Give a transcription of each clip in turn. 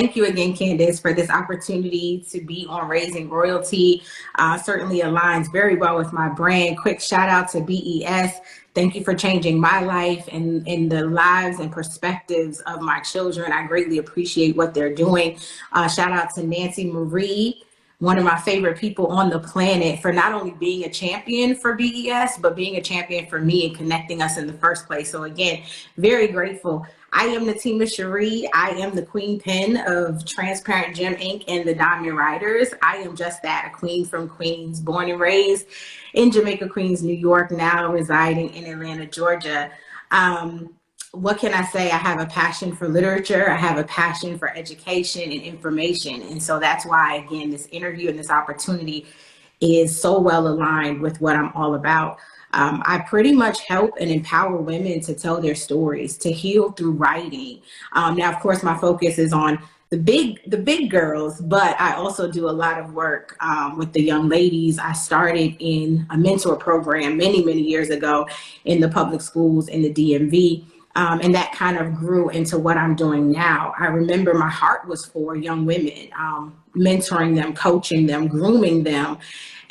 thank you again, Candace, for this opportunity to be on Raising Royalty. Certainly aligns very well with my brand. Quick shout out to BES. Thank you for changing my life and the lives and perspectives of my children. I greatly appreciate what they're doing. Shout out to Natima Sheree, one of my favorite people on the planet, for not only being a champion for BES, but being a champion for me and connecting us in the first place. So again, very grateful. I am Natima Sheree. I am the queen pin of Transparent Gem Inc. and the Diamond Riders. I am just that, a queen from Queens, born and raised in Jamaica, Queens, New York, now residing in Atlanta, Georgia. What can I say? I have a passion for literature. I have a passion for education and information. And so that's why, again, this interview and this opportunity is so well aligned with what I'm all about. I pretty much help and empower women to tell their stories, to heal through writing. Now, of course, my focus is on the big girls, but I also do a lot of work with the young ladies. I started in a mentor program many years ago in the public schools in the DMV. And that kind of grew into what I'm doing now. I remember my heart was for young women, mentoring them, coaching them, grooming them.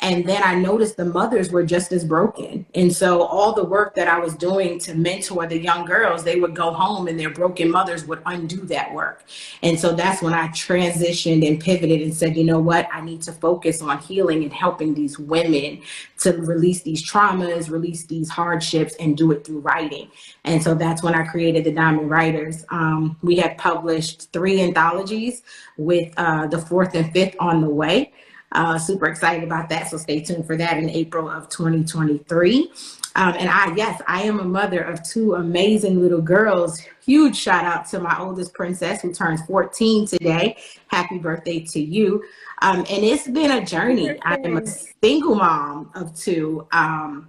And then I noticed the mothers were just as broken. And so all the work that I was doing to mentor the young girls, they would go home and their broken mothers would undo that work. And so that's when I transitioned and pivoted and said, you know what, I need to focus on healing and helping these women to release these traumas, release these hardships, and do it through writing. And so that's when I created the Diamond Writers. We have published 3 anthologies with the 4th and 5th on the way. Super excited about that. So stay tuned for that in April of 2023. And I am a mother of 2 amazing little girls. Huge shout out to my oldest princess who turns 14 today. Happy birthday to you. And it's been a journey. I am a single mom of 2. And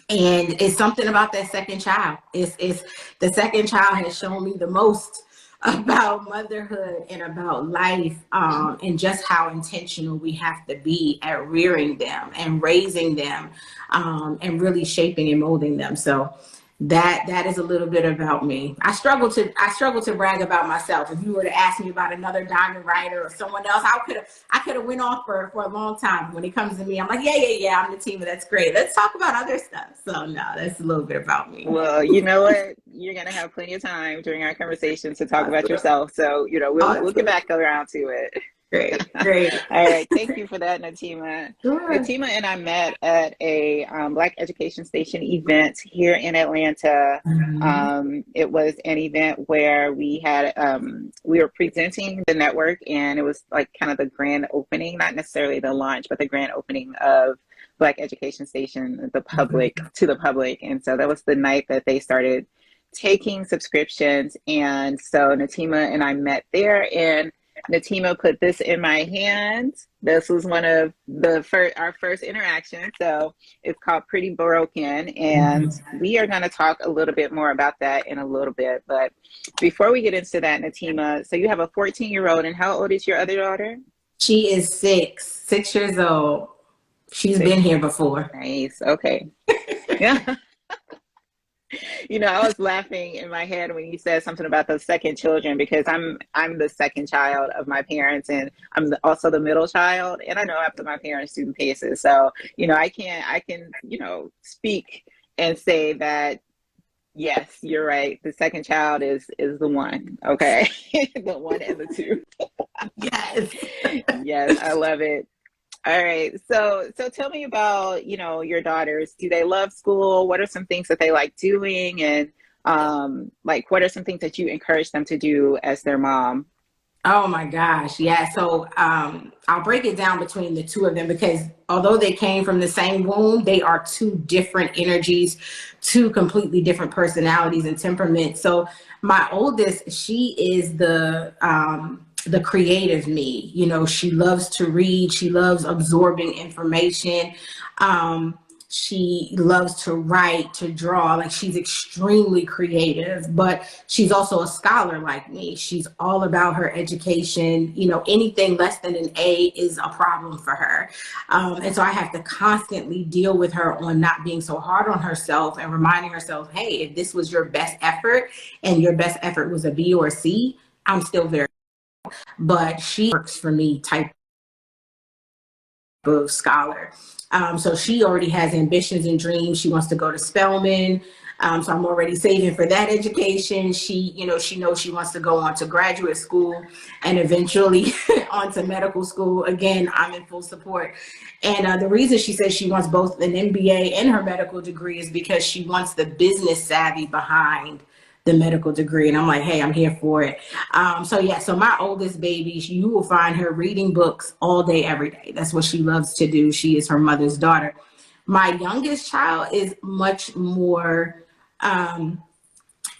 it's something about that second child. It's the second child has shown me the most about motherhood and about life, and just how intentional we have to be at rearing them and raising them, and really shaping and molding them. So that is a little bit about me. I struggle to brag about myself. If you were to ask me about another Diamond Writer or someone else, I could have went off for a long time. When it comes to me, I'm like, yeah, I'm Natima. That's great. Let's talk about other stuff. So no, that's a little bit about me. Well, you know what? You're gonna have plenty of time during our conversation to talk about yourself. So we'll get back around to it. Great. All right. Thank you for that, Natima. Sure. Natima and I met at a Black Education Station event here in Atlanta. It was an event where we had we were presenting the network, and it was like kind of the grand opening, not necessarily the launch, but the grand opening of Black Education Station, the public to the public. And so that was the night that they started taking subscriptions. And so Natima and I met there, and Natima put this in my hand. This was one of our first interactions. So it's called Pretty Broken. And we are going to talk a little bit more about that in a little bit. But before we get into that, Natima, so you have a 14-year-old, and how old is your other daughter? She is 6 years old. She's been here before. Nice. Okay. Yeah. I was laughing in my head when you said something about the second children, because I'm the second child of my parents, and I'm also the middle child. And I know after my parents' student paces, so I can speak and say that yes, you're right. The second child is the one. Okay, the 1 and the 2. Yes, I love it. All right. So tell me about, your daughters. Do they love school? What are some things that they like doing? And what are some things that you encourage them to do as their mom? Oh my gosh. Yeah. So I'll break it down between the 2 of them, because although they came from the same womb, they are 2 different energies, 2 completely different personalities and temperaments. So my oldest, she is the creative me. She loves to read. She loves absorbing information. She loves to write, to draw. Like, she's extremely creative, but she's also a scholar like me. She's all about her education. Anything less than an A is a problem for her. And so I have to constantly deal with her on not being so hard on herself and reminding herself, hey, if this was your best effort and your best effort was a B or a C, I'm still very but she works for me type of scholar. So she already has ambitions and dreams. She wants to go to Spelman. So I'm already saving for that education. She knows she wants to go on to graduate school and eventually onto medical school. Again, I'm in full support. And the reason she says she wants both an MBA and her medical degree is because she wants the business savvy behind the medical degree. And I'm like, hey, I'm here for it. So my oldest baby, you will find her reading books all day, every day. That's what she loves to do. She is her mother's daughter. My youngest child is much more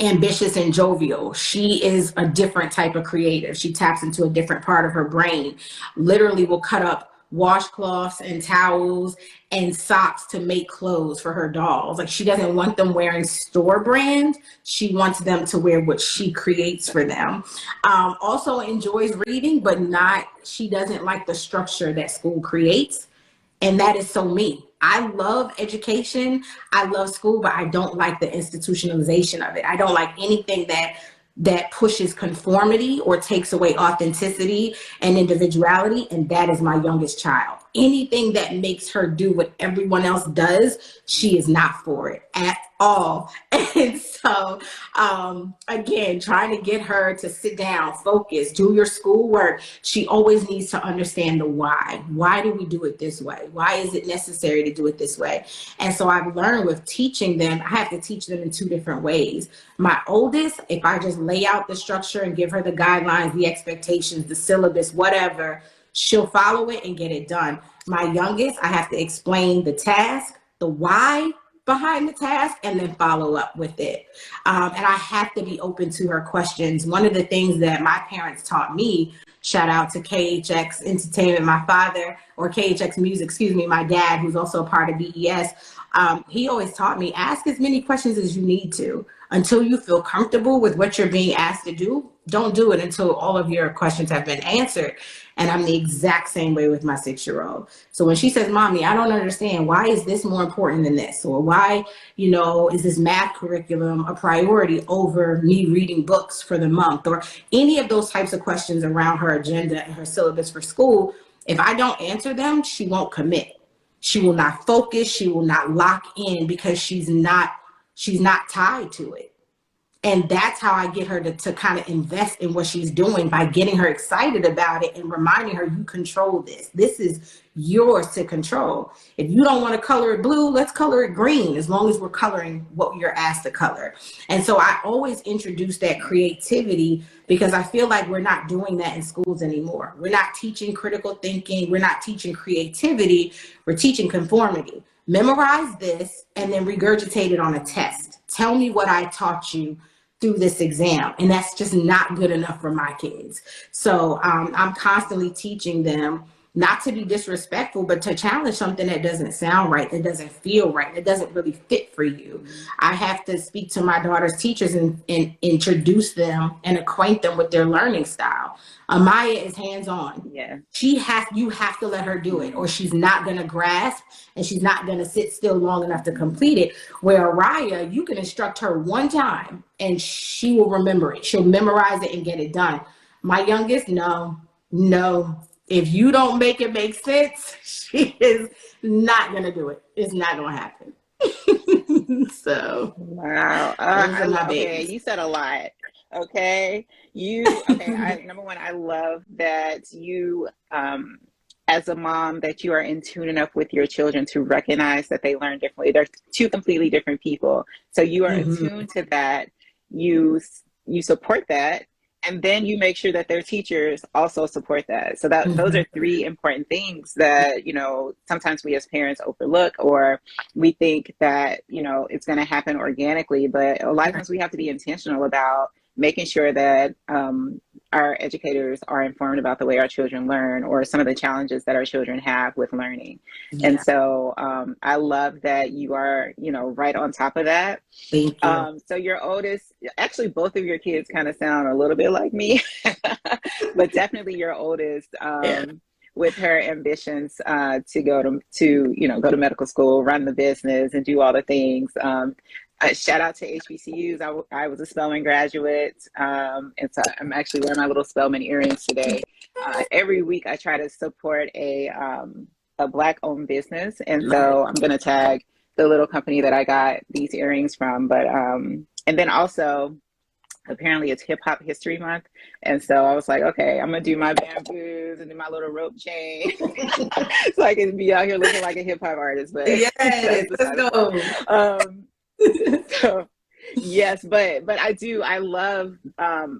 ambitious and jovial. She is a different type of creative. She taps into a different part of her brain. Literally will cut up washcloths and towels and socks to make clothes for her dolls. Like, she doesn't want them wearing store brand. She wants them to wear what she creates for them. Also enjoys reading, but she doesn't like the structure that school creates. And that is so me. I love education. I love school, but I don't like the institutionalization of it. I don't like anything that pushes conformity or takes away authenticity and individuality. And that is my youngest child. Anything that makes her do what everyone else does, she is not for it at all. And so, again, trying to get her to sit down, focus, do your schoolwork. She always needs to understand the why. Why do we do it this way? Why is it necessary to do it this way? And so I've learned with teaching them, I have to teach them in two different ways. My oldest, if I just lay out the structure and give her the guidelines, the expectations, the syllabus, whatever, she'll follow it and get it done. My youngest, I have to explain the task, the why behind the task, and then follow up with it. And I have to be open to her questions. One of the things that my parents taught me, shout out to KHX Entertainment, my father, or KHX Music, excuse me, my dad, who's also a part of BES, he always taught me, ask as many questions as you need to. Until you feel comfortable with what you're being asked to do, don't do it until all of your questions have been answered. And I'm the exact same way with my 6-year-old. So when she says, Mommy, I don't understand, why is this more important than this? Or why, is this math curriculum a priority over me reading books for the month? Or any of those types of questions around her agenda and her syllabus for school, if I don't answer them, she won't commit. She will not focus. She will not lock in because she's not tied to it. And that's how I get her to kind of invest in what she's doing, by getting her excited about it and reminding her, you control this. This is yours to control. If you don't want to color it blue, let's color it green, as long as we're coloring what you're asked to color. And so I always introduce that creativity, because I feel like we're not doing that in schools anymore. We're not teaching critical thinking. We're not teaching creativity. We're teaching conformity. Memorize this and then regurgitate it on a test. Tell me what I taught you through this exam. And that's just not good enough for my kids. So I'm constantly teaching them not to be disrespectful, but to challenge something that doesn't sound right, that doesn't feel right, that doesn't really fit for you. I have to speak to my daughter's teachers and introduce them and acquaint them with their learning style. Amaya is hands-on. Yeah. You have to let her do it, or she's not going to grasp and she's not going to sit still long enough to complete it. Where Araya, you can instruct her one time and she will remember it. She'll memorize it and get it done. My youngest, no. If you don't make it make sense, she is not going to do it. It's not going to happen. So, wow. Okay, you said a lot. Okay. Number one, I love that you, as a mom, that you are in tune enough with your children to recognize that they learn differently. They're two completely different people. So you are attuned to that. You support that. And then you make sure that their teachers also support that. So that those are three important things that, sometimes we as parents overlook, or we think that, it's going to happen organically. But a lot of times we have to be intentional about making sure that our educators are informed about the way our children learn, or some of the challenges that our children have with learning. Yeah. And so I love that you are, right on top of that. Thank you. So your oldest, actually both of your kids kind of sound a little bit like me, but definitely your oldest, with her ambitions to go to medical school, run the business, and do all the things. Shout out to HBCUs. I was a Spelman graduate, and so I'm actually wearing my little Spelman earrings today. Every week, I try to support a Black-owned business, and so I'm going to tag the little company that I got these earrings from. But and then also, apparently, it's Hip Hop History Month, and so I was like, okay, I'm gonna do my bamboos and do my little rope chain, so I can be out here looking like a hip hop artist. But Yes, that's let's beside the go. point. So yes, but I love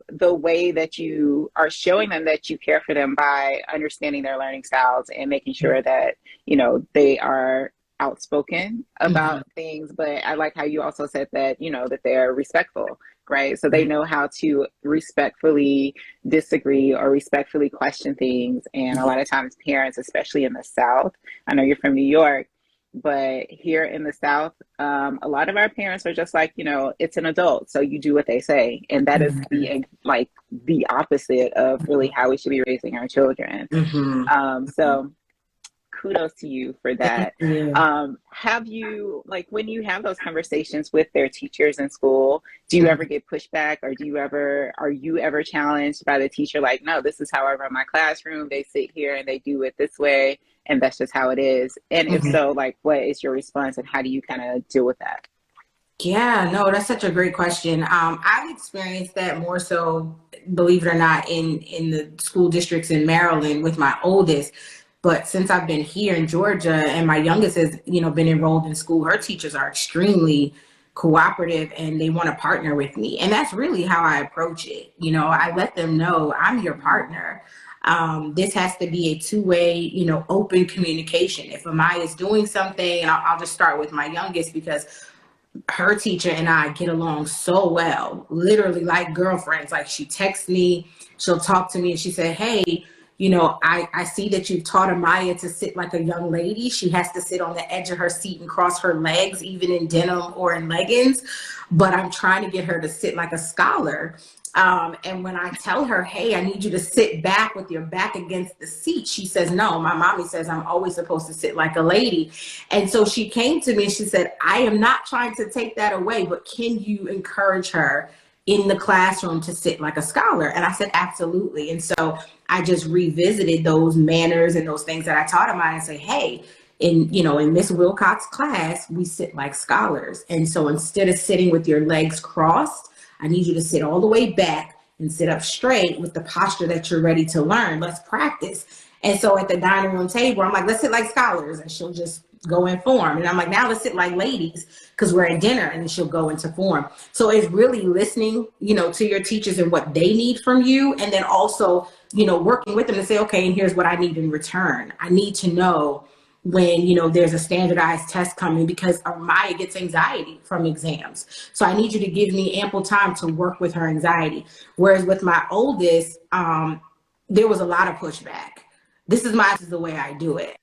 the way that you are showing them that you care for them by understanding their learning styles and making sure that, you know, they are outspoken about things. But I like how you also said that, you know, that they're respectful, right? So they know how to respectfully disagree or respectfully question things. And a lot of times parents, especially in the South, I know you're from New York, but here in the South, a lot of our parents are just like, you know, it's an adult, so you do what they say. And that is the opposite of really how we should be raising our children. So kudos to you for that. Have you, like, when you have those conversations with their teachers in school, do you ever get pushback, or are you ever challenged by the teacher? Like, no, this is how I run my classroom. They sit here and they do it this way, and that's just how it is. And if so, like, what is your response, and how do you kind of deal with that? Yeah, no, that's such a great question. I've experienced that more so, believe it or not, in the school districts in Maryland with my oldest. But since I've been here in Georgia and my youngest has, you know, been enrolled in school, her teachers are extremely cooperative and they want to partner with me. And that's really how I approach it. You know, I let them know I'm your partner. This has to be a two-way, you know, open communication. If Amaya is doing something, and I'll just start with my youngest because her teacher and I get along so well, literally like girlfriends. Like, she texts me, she'll talk to me, and she said, hey, you know, I see that you've taught Amaya to sit like a young lady. She has to sit on the edge of her seat and cross her legs, even in denim or in leggings. But I'm trying to get her to sit like a scholar. And when I tell her, hey, I need you to sit back with your back against the seat, she says, no, my mommy says I'm always supposed to sit like a lady. And so she came to me and she said, I am not trying to take that away, but can you encourage her in the classroom to sit like a scholar? And I said, absolutely. And so I just revisited those manners and those things that I taught him and say, hey, in Miss Wilcox's class, we sit like scholars. And so instead of sitting with your legs crossed, I need you to sit all the way back and sit up straight with the posture that you're ready to learn. Let's practice. And so at the dining room table, I'm like, let's sit like scholars. And she'll just go in form. And I'm like, now let's sit like ladies because we're at dinner, and then she'll go into form. So it's really listening, you know, to your teachers and what they need from you. And then also, you know, working with them to say, okay, and here's what I need in return. I need to know when, you know, there's a standardized test coming because Maya gets anxiety from exams. So I need you to give me ample time to work with her anxiety. Whereas with my oldest, there was a lot of pushback. This is the way I do it.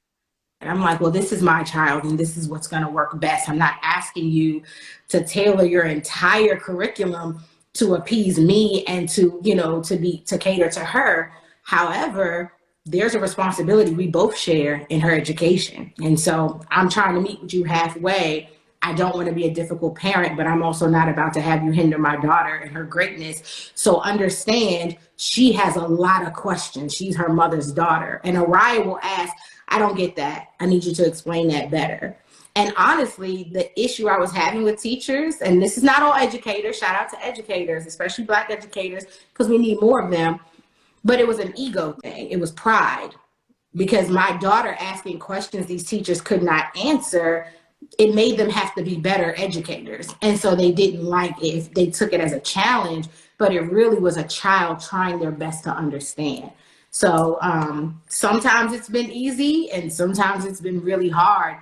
And I'm like, well, this is my child and this is what's going to work best. I'm not asking you to tailor your entire curriculum to appease me and to, you know, to cater to her. However, there's a responsibility we both share in her education. And so I'm trying to meet with you halfway. I don't want to be a difficult parent, but I'm also not about to have you hinder my daughter and her greatness. So understand, she has a lot of questions. She's her mother's daughter. And Araya will ask, I don't get that. I need you to explain that better. And honestly, the issue I was having with teachers, and this is not all educators, shout out to educators, especially Black educators, because we need more of them, but it was an ego thing. It was pride. Because my daughter asking questions these teachers could not answer, it made them have to be better educators. And so they didn't like it. They took it as a challenge, but it really was a child trying their best to understand. So sometimes it's been easy and sometimes it's been really hard,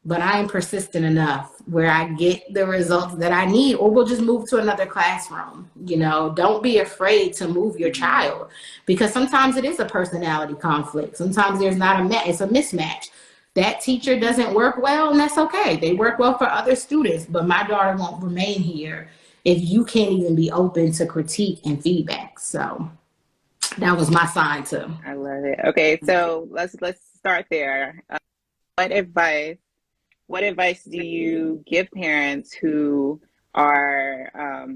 but I am persistent enough where I get the results that I need, or we'll just move to another classroom. You know, don't be afraid to move your child, because sometimes it is a personality conflict. Sometimes there's not it's a mismatch. That teacher doesn't work well, and that's okay. They work well for other students, but my daughter won't remain here if you can't even be open to critique and feedback. So that was my sign too. I love it. Okay, so let's start there. What advice do you give parents who are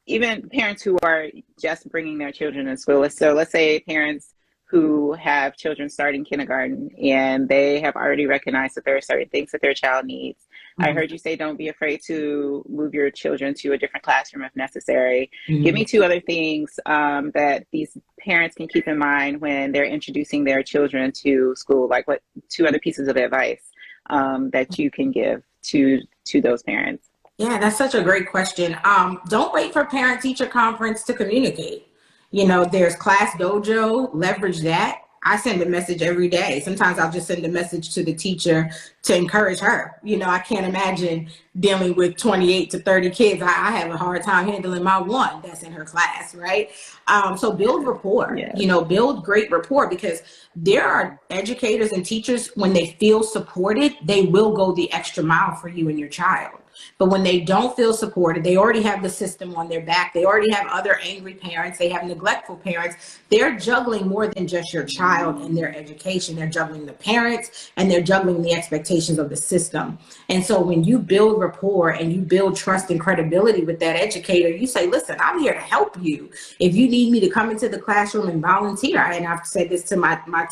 even parents who are just bringing their children to school. So let's say parents who have children starting kindergarten and they have already recognized that there are certain things that their child needs. I heard you say don't be afraid to move your children to a different classroom if necessary. Give me two other things that these parents can keep in mind when they're introducing their children to school. Like, what two other pieces of advice that you can give to those parents? Yeah, that's such a great question. Don't wait for parent teacher conference to communicate. There's Class Dojo, leverage that. I send a message every day. Sometimes I'll just send a message to the teacher to encourage her. I can't imagine dealing with 28 to 30 kids. I have a hard time handling my one that's in her class, right? So build rapport, build great rapport, because there are educators and teachers, when they feel supported, they will go the extra mile for you and your child. But when they don't feel supported, they already have the system on their back. They already have other angry parents. They have neglectful parents. They're juggling more than just your child and their education. They're juggling the parents, and they're juggling the expectations of the system. And so when you build rapport and you build trust and credibility with that educator, you say, listen, I'm here to help you. If you need me to come into the classroom and volunteer, and I've said this to my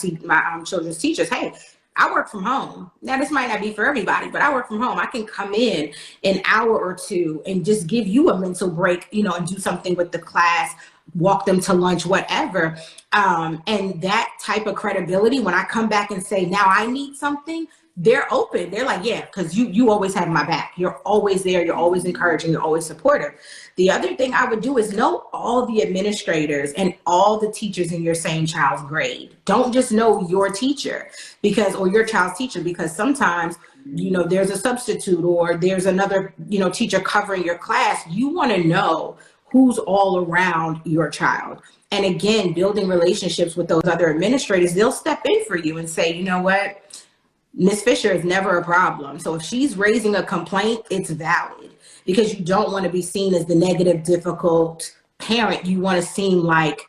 children's teachers, hey, I work from home. Now, this might not be for everybody, but I work from home. I can come in an hour or two and just give you a mental break, and do something with the class, walk them to lunch, whatever. And that type of credibility, when I come back and say, now I need something, they're open. They're like, yeah, because you always have my back. You're always there. You're always encouraging. You're always supportive. The other thing I would do is know all the administrators and all the teachers in your same child's grade. Don't just know your teacher or your child's teacher, because sometimes, there's a substitute or there's another, teacher covering your class. You want to know who's all around your child. And again, building relationships with those other administrators, they'll step in for you and say, you know what? Miss Fisher is never a problem. So if she's raising a complaint, it's valid, because you don't want to be seen as the negative, difficult parent. You want to seem like,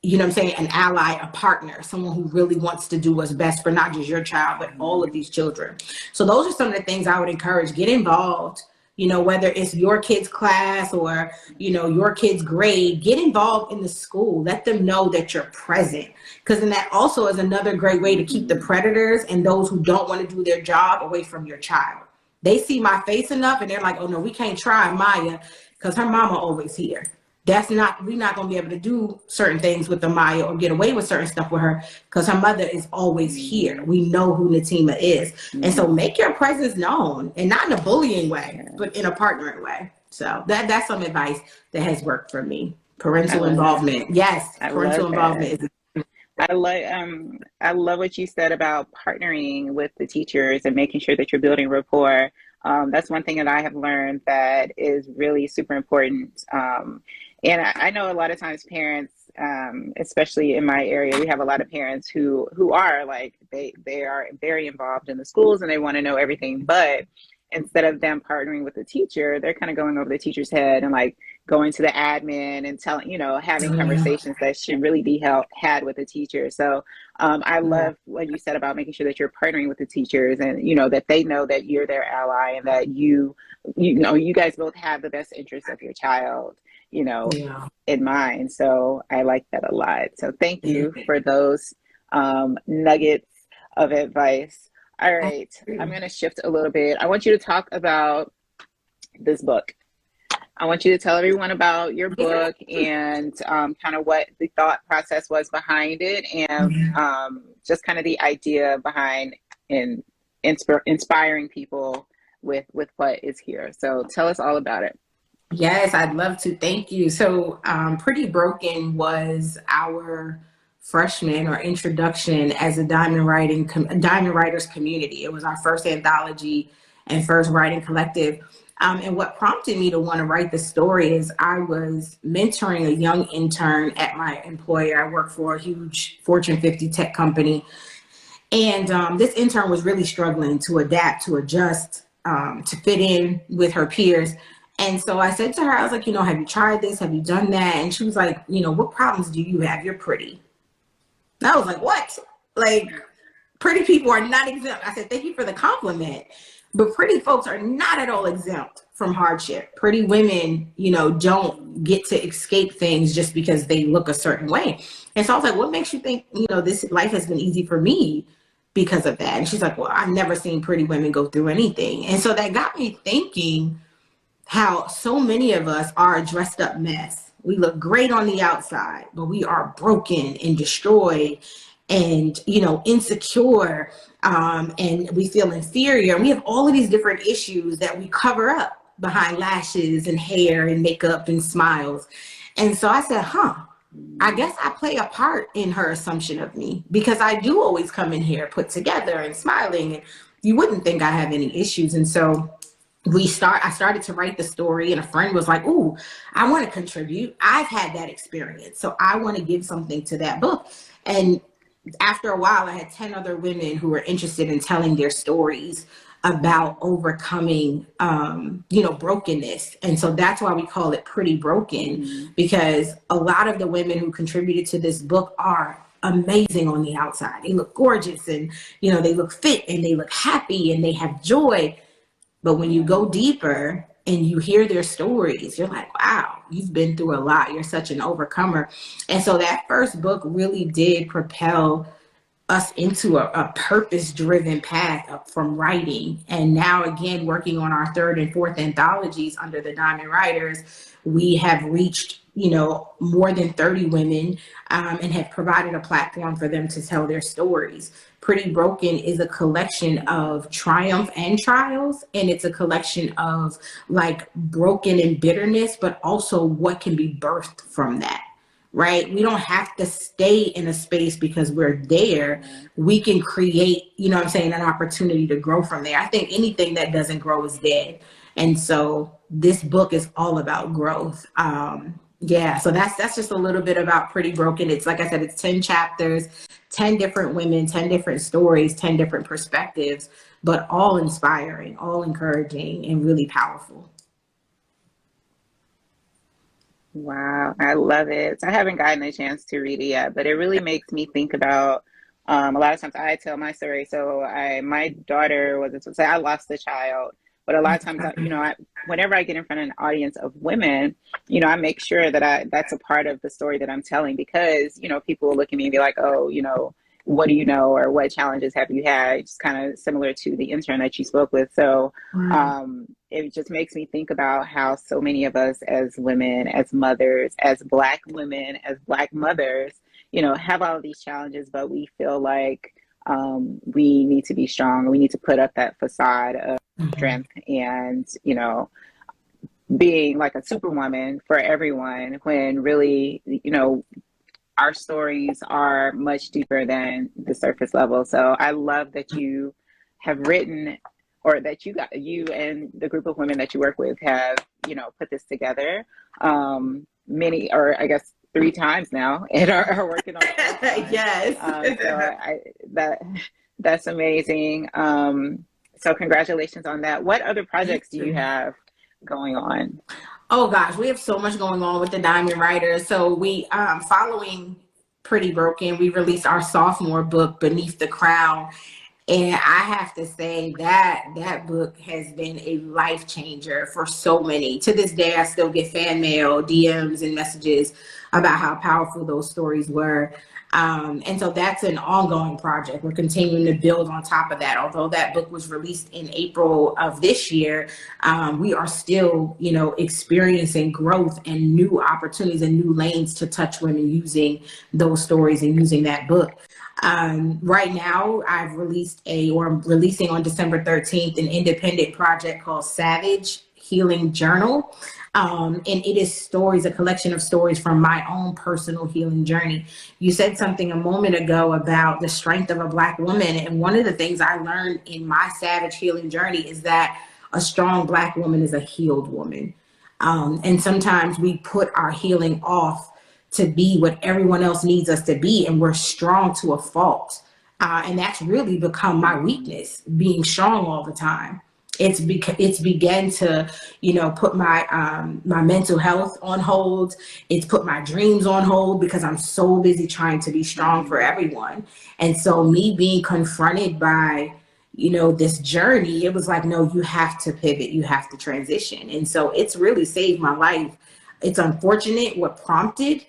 an ally, a partner, someone who really wants to do what's best for not just your child, but all of these children. So those are some of the things I would encourage. Get involved. Whether it's your kid's class or, your kid's grade, get involved in the school. Let them know that you're present, because then that also is another great way to keep the predators and those who don't want to do their job away from your child. They see my face enough and they're like, oh no, we can't try Maya because her mama always here. We're not going to be able to do certain things with the Maya or get away with certain stuff with her because her mother is always here. We know who Natima is. And so make your presence known, and not in a bullying way, but in a partnering way. So that's some advice that has worked for me. Parental involvement. Yes, parental involvement is. I love what you said about partnering with the teachers and making sure that you're building rapport. That's one thing that I have learned that is really super important. And I know a lot of times parents, especially in my area, we have a lot of parents who are like, they are very involved in the schools and they want to know everything. But instead of them partnering with the teacher, they're kind of going over the teacher's head and like going to the admin and telling, having conversations that should really be had with the teacher. So I love what you said about making sure that you're partnering with the teachers and, that they know that you're their ally and that you guys both have the best interests of your child, in mind. So I like that a lot. So thank you for those nuggets of advice. All right, I'm going to shift a little bit. I want you to talk about this book. I want you to tell everyone about your book and kind of what the thought process was behind it, and just kind of the idea behind inspiring people with what is here. So tell us all about it. Yes, I'd love to. Thank you. So Pretty Broken was our freshman or introduction as a Diamond Writers community. It was our first anthology and first writing collective. And what prompted me to want to write the story is I was mentoring a young intern at my employer. I work for a huge Fortune 50 tech company. And this intern was really struggling to adapt, to adjust, to fit in with her peers. And so I said to her, I was like, have you tried this? Have you done that? And she was like, what problems do you have? You're pretty. And I was like, what? Like, pretty people are not exempt. I said, thank you for the compliment. But pretty folks are not at all exempt from hardship. Pretty women, don't get to escape things just because they look a certain way. And so I was like, what makes you think, this life has been easy for me because of that? And she's like, well, I've never seen pretty women go through anything. And so that got me thinking how so many of us are a dressed up mess. We look great on the outside, but we are broken and destroyed and, insecure, and we feel inferior. And we have all of these different issues that we cover up behind lashes and hair and makeup and smiles. And so I said, I guess I play a part in her assumption of me, because I do always come in here put together and smiling, and you wouldn't think I have any issues. And so I started to write the story, and a friend was like, "Ooh, I want to contribute. I've had that experience, so I want to give something to that book." And after a while, I had 10 other women who were interested in telling their stories about overcoming, brokenness. And so that's why we call it Pretty Broken, because a lot of the women who contributed to this book are amazing on the outside. They look gorgeous, and, they look fit, and they look happy, and they have joy. But when you go deeper and you hear their stories, you're like, wow, you've been through a lot. You're such an overcomer. And so that first book really did propel us into a purpose-driven path from writing. And now, again, working on our third and fourth anthologies under the Diamond Writers, we have reached, more than 30 women, and have provided a platform for them to tell their stories. Pretty Broken is a collection of triumph and trials, and it's a collection of like broken and bitterness, but also what can be birthed from that. Right? We don't have to stay in a space because we're there. We can create, an opportunity to grow from there. I think anything that doesn't grow is dead. And so this book is all about growth. So that's just a little bit about Pretty Broken. It's, like I said, it's 10 chapters, 10 different women, 10 different stories, 10 different perspectives, but all inspiring, all encouraging, and really powerful. Wow, I love it. So I haven't gotten a chance to read it yet, but it really makes me think about a lot of times I tell my story. So my daughter say I lost a child, but a lot of times, whenever I get in front of an audience of women, I make sure that that's a part of the story that I'm telling, because, people will look at me and be like, oh, what do you know, or what challenges have you had? It's kind of similar to the intern that you spoke with. So it just makes me think about how so many of us as women, as mothers, as Black women, as Black mothers, have all of these challenges, but we feel like we need to be strong. We need to put up that facade of strength and, being like a superwoman for everyone, when really, our stories are much deeper than the surface level. So I love that you have written, or that you and the group of women that you work with have, put this together many, or I guess 3 times now, and are working on it. Yes. So that's amazing. So congratulations on that. What other projects do you have going on? Oh gosh, we have so much going on with the Diamond Writers. So we, following Pretty Broken, we released our sophomore book, Beneath the Crown. And I have to say that book has been a life changer for so many. To this day, I still get fan mail, DMs, and messages about how powerful those stories were. And so that's an ongoing project. We're continuing to build on top of that. Although that book was released in April of this year, we are still, experiencing growth and new opportunities and new lanes to touch women using those stories and using that book. Right now, I'm releasing on December 13th, an independent project called Savage Healing Journal. And it is a collection of stories from my own personal healing journey. You said something a moment ago about the strength of a Black woman. And one of the things I learned in my Savage Healing journey is that a strong Black woman is a healed woman. And sometimes we put our healing off to be what everyone else needs us to be, and we're strong to a fault. And that's really become my weakness, being strong all the time. It's began to, put my my mental health on hold. It's put my dreams on hold because I'm so busy trying to be strong for everyone. And so me being confronted by, this journey, it was like, no, you have to pivot, you have to transition. And so it's really saved my life. It's unfortunate what prompted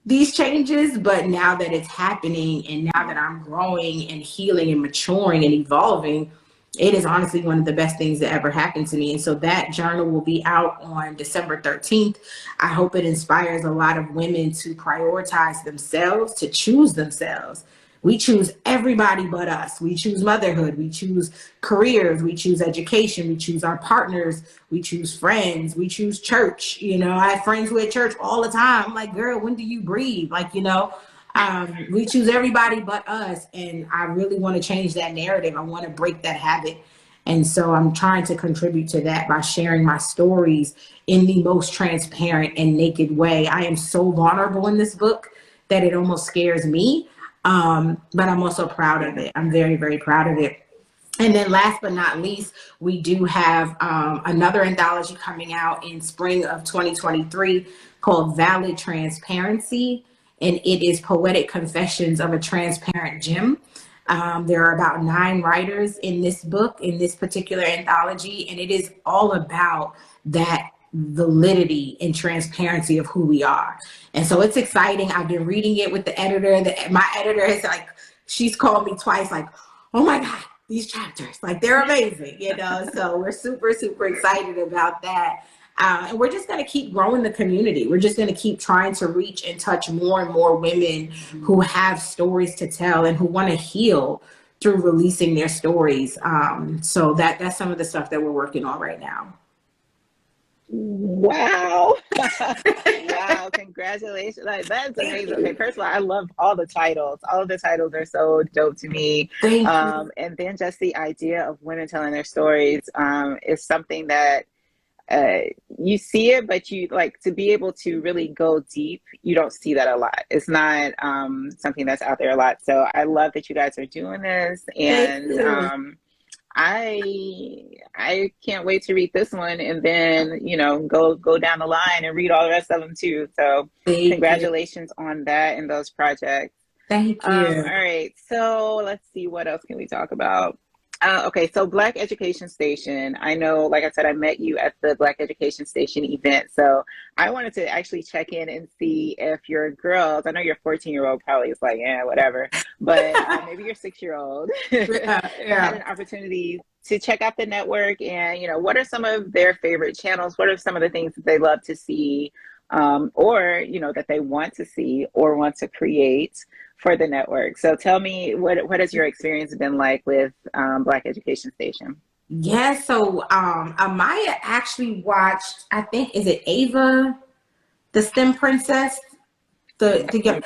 these changes, but now that it's happening and now that I'm growing and healing and maturing and evolving, it is honestly one of the best things that ever happened to me. And so that journal will be out on December 13th. I hope it inspires a lot of women to prioritize themselves, to choose themselves. We choose everybody but us. We choose motherhood. We choose careers. We choose education. We choose our partners. We choose friends. We choose church. I have friends who at church all the time. I'm like, girl, when do you breathe? We choose everybody but us. And I really want to change that narrative. I want to break that habit. And so I'm trying to contribute to that by sharing my stories in the most transparent and naked way. I am so vulnerable in this book that it almost scares me. But I'm also proud of it. I'm very, very proud of it. And then last but not least, we do have another anthology coming out in spring of 2023 called Valid Transparency. And it is poetic confessions of a transparent gem. There are about 9 writers in this book, in this particular anthology, and it is all about that validity and transparency of who we are. And so it's exciting. I've been reading it with the editor. My editor is like, she's called me twice, like, oh my God, these chapters, like they're amazing, so we're super, super excited about that. And we're just going to keep growing the community. We're just going to keep trying to reach and touch more and more women who have stories to tell and who want to heal through releasing their stories. So that's some of the stuff that we're working on right now. Wow. Wow. Congratulations. That's amazing. Okay, first of all, I love all the titles. All of the titles are so dope to me. Thank you. And then just the idea of women telling their stories is something that you see it, but you like to be able to really go deep. You don't see that a lot. It's not something that's out there a lot. So I love that you guys are doing this. And I can't wait to read this one and then, go down the line and read all the rest of them too. So congratulations on that and those projects. Thank you. All right. So let's see, what else can we talk about? Okay, so Black Education Station. I know, like I said, I met you at the Black Education Station event. So I wanted to actually check in and see if your girls, I know your 14-year-old probably is like, whatever, but maybe your 6-year-old had an opportunity to check out the network and, what are some of their favorite channels? What are some of the things that they love to see or, that they want to see or want to create for the network? So tell me, what has your experience been like with Black Education Station? Yeah, so Amaya actually watched, I think, is it Ava, the STEM princess? The young,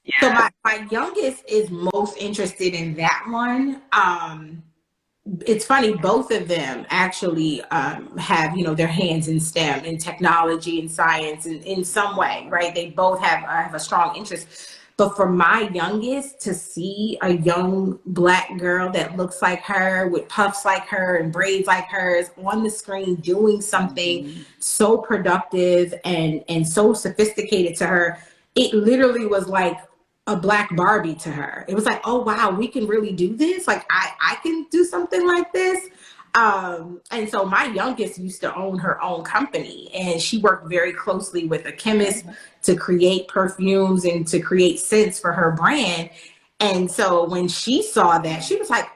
Yeah. so my youngest is most interested in that one. It's funny, both of them actually have, their hands in STEM, in technology and science in some way, right? They both have a strong interest. But for my youngest, to see a young Black girl that looks like her, with puffs like her and braids like hers on the screen doing something so productive and so sophisticated to her, it literally was like a Black Barbie to her. It was like, oh wow, we can really do this. Like I can do something like this. And so my youngest used to own her own company, and she worked very closely with a chemist to create perfumes and to create scents for her brand. And so when she saw that, she was like,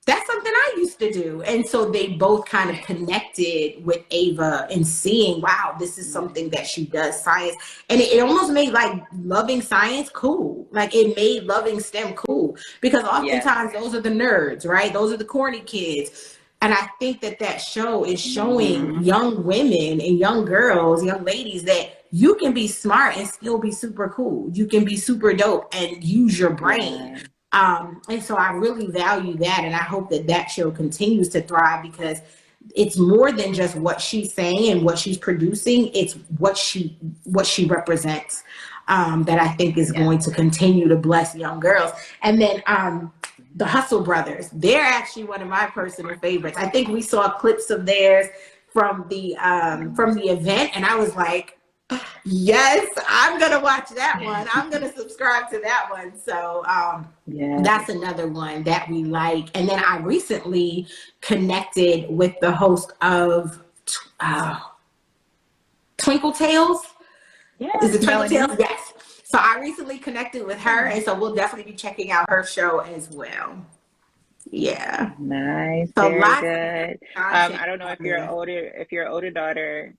that's something I used to do. And so they both kind of connected with Ava and seeing, wow, this is something that she does, science. And it almost made like loving science cool. Like it made loving STEM cool, because oftentimes those are the nerds, right? Those are the corny kids. And I think that show is showing young women and young girls, young ladies, that you can be smart and still be super cool. You can be super dope and use your brain. And so I really value that, and I hope that show continues to thrive, because it's more than just what she's saying and what she's producing. It's what she represents, that I think is going to continue to bless young girls. And then the Hustle Brothers, they're actually one of my personal favorites. I think we saw clips of theirs from the event, and I was like, Yes, I'm gonna watch that one. I'm gonna subscribe to that one. So Yeah. that's another one that we like. And then I recently connected with the host of uh, Twinkle Tales. Is Yes, it Twinkle Tales? Melanie. Yes. So I recently connected with her, and so we'll definitely be checking out her show as well. Yeah. Nice, So very lots of good. content I don't know on if there. your older daughter.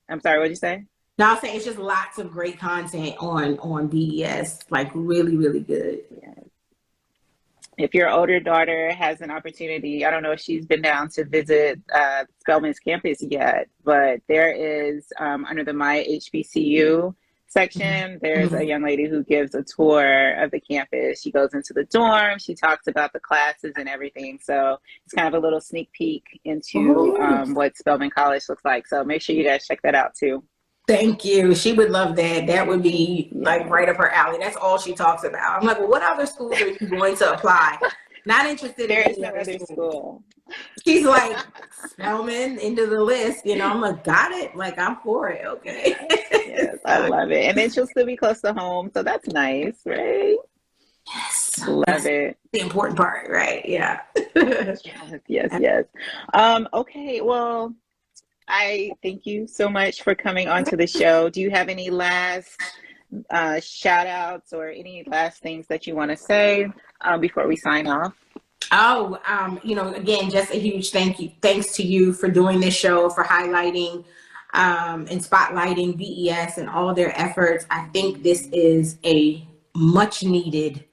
I'm sorry, what'd you say? No, I'll say it's just lots of great content on BES. Like really, really good. Yeah. If your older daughter has an opportunity, I don't know if she's been down to visit Spelman's campus yet, but there is under the My HBCU section, there's a Mhm. young lady who gives a tour of the campus. She goes into the dorm, she talks about the classes and everything. So it's kind of a little sneak peek into Oh, what Spelman College looks like. So make sure you guys check that out too. thank you. She would love that. That would be like Yeah. right up her alley. That's all she talks about. I'm like, well, what other schools are you going to apply? Not interested in There is any no other other schools. school. She's like, Spelman into the list. I'm like, got it. Like, I'm for it. Okay. Yes, yes, I So, love it. And then she'll still be close to home, so that's nice, right? yes, Love that's it. the important part, right? Yeah. Yes, yes, yes. Okay, well, I thank you so much for coming onto the show. Do you have any last shout outs or any last things that you want to say before we sign off? Oh, again, just a huge thank you. Thanks to you for doing this show, for highlighting and spotlighting BES and all their efforts. I think this is a much needed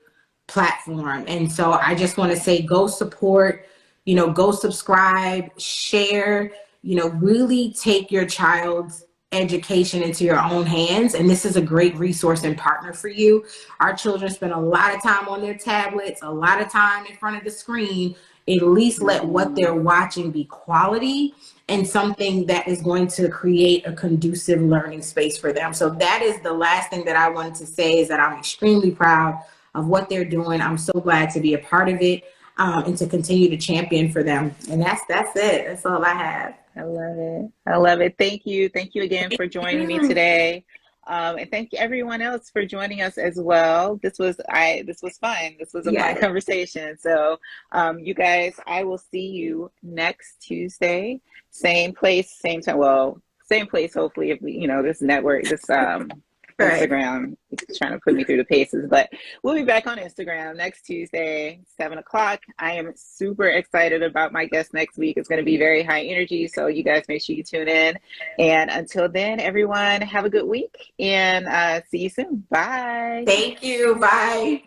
platform. And so I just want to say go support, go subscribe, share, really take your child's education into your own hands. And this is a great resource and partner for you. Our children spend a lot of time on their tablets, a lot of time in front of the screen. At least let what they're Mhm. watching be quality and something that is going to create a conducive learning space for them. So that is the last thing that I wanted to say, is that I'm extremely proud of what they're doing. I'm so glad to be a part of it, and to continue to champion for them. And that's it. That's all I have. I love it. I love it. Thank you. Thank you again for joining me today. And thank you everyone else for joining us as well. This was fun. This was a fun Yes. conversation. So you guys, I will see you next Tuesday. Same place, same time. Well, same place, hopefully, if we, this network, this Right. Instagram is trying to put me through the paces, but we'll be back on Instagram next Tuesday, 7 o'clock. I am super excited about my guest next week. It's going to be very high energy. So you guys make sure you tune in. And until then, everyone, have a good week and see you soon. Bye. Thank you. Bye.